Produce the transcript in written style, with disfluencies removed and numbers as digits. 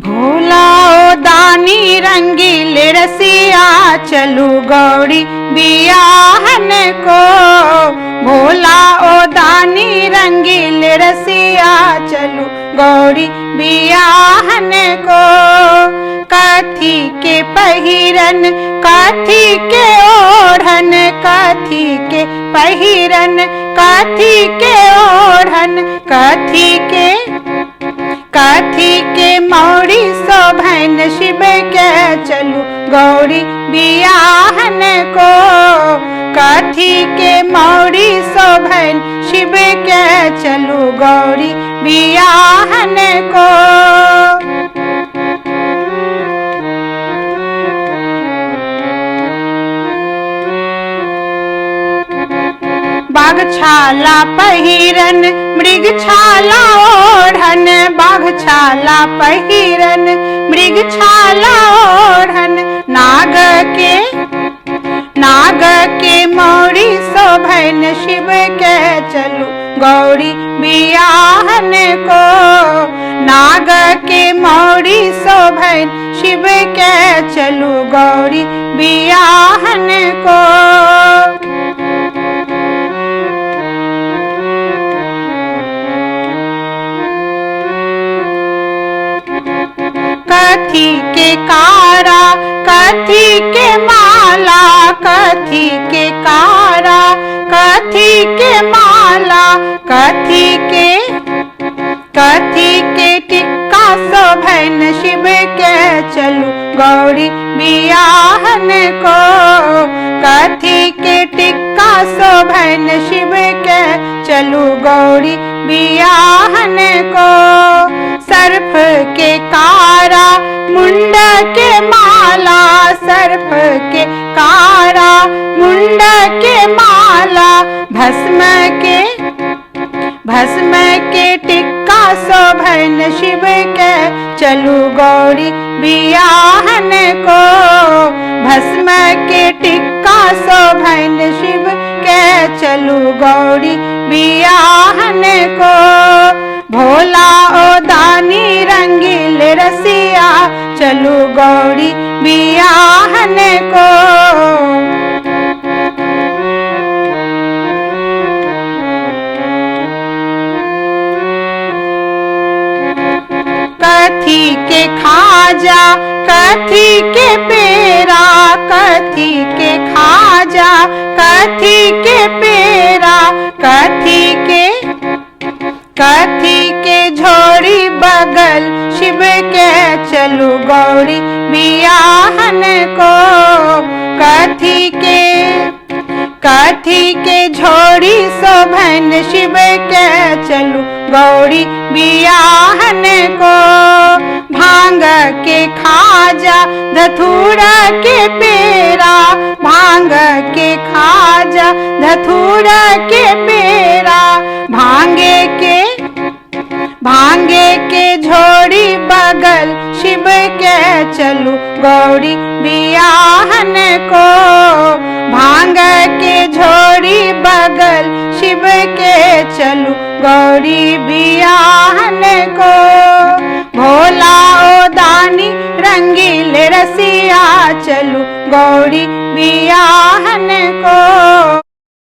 भोला ओ दानी रंगीले रसिया चलू गौरी बियाहन को। भोला ओ दानी रंगीले रसिया चलू गौरी बियाहन को। कथी के पहिरन कथी के ओढ़न कथी के पहिरन कथी के ओढ़न कथी के मौड़ी शोभन शिव के चलू गौरी बियाहन को। कथी के मौड़ी शोभन शिव के चलू गौरी बियाहन को। बाघछाला पहिरन मृगछाला ओढ़न बाघछाला पहिरन मृगछाला ओढ़न नाग के मौड़ी शोभन शिव के चलू गौरी बियाहन को। नाग के मौड़ी शोभन शिव के चलू गौरी बियाहन को। कथी के कारा कथी के माला कथी के कारा कथी के माला कथी के टिक्का शोभन शिव के चलू गौरी बियाहन को। कथी के टिक्का शोभन शिव के चलू गौरी बियाहन को। सर्फ के कारा मुंड के माला सर्फ के कारा मुंड के माला भस्म के टिक्का शोभन शिव के चलू गौरी बियाहन को। भस्म के टिक्का शोभन शिव के चलू गौरी बियाहन को। भोला ओ दानी रंगीले रसिया चलू गौरी बियाहन को। कथी के खाजा कथी के पेरा कथी के खाजा कथी के पेरा कथी के झोड़ी बगल शिव के चलू गौरी बियाहन को। कथी के झोड़ी शोभन शिव के चलू गौरी बियाहन को। भांग के खाजा धतूरा के पेरा भांग के खाजा धतूरा के पेरा भांगे के झोड़ी बगल शिव के चलू गौरी बियाहन को। भांग के झोड़ी बगल शिव के चलू गौरी बियाहन को। भोला ओ दानी रंगीले रसिया चलू गौरी बियाहन को।